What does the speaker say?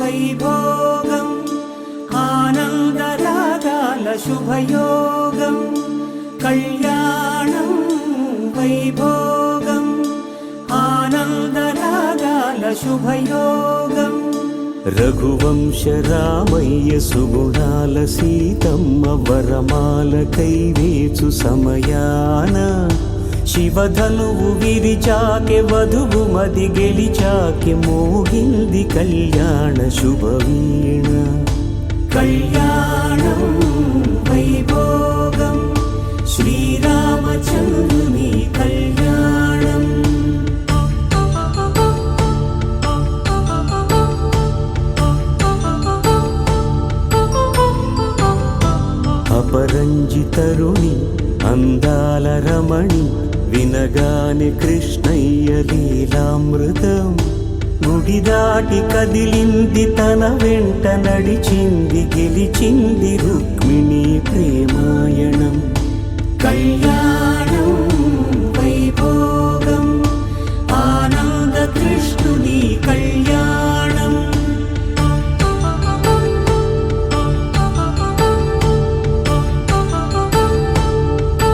వైభోగం ఆనందరాగాల శుభయోగం కళ్యాణం వైభోగం ఆనందరాగాల శుభయోగం రఘువంశ రామయ్య సుగుణాల సీతమ్మ వరమాల కైవేచు సమయాన శివధనువు విరిచాకె వధువు మది గెలిచాకె మోగింది కళ్యాణ శుభవీణ కళ్యాణం వైభోగం శ్రీరామచంద్రుని కళ్యాణం అపరంజి తరుణి అందాల రమణి వినగానే కృష్ణయ్య లీలామృతం గుడి దాటి కదిలింది తన వెంట నడిచింది గెలిచింది రుక్మిణి ప్రేమాయణం కళ్యాణ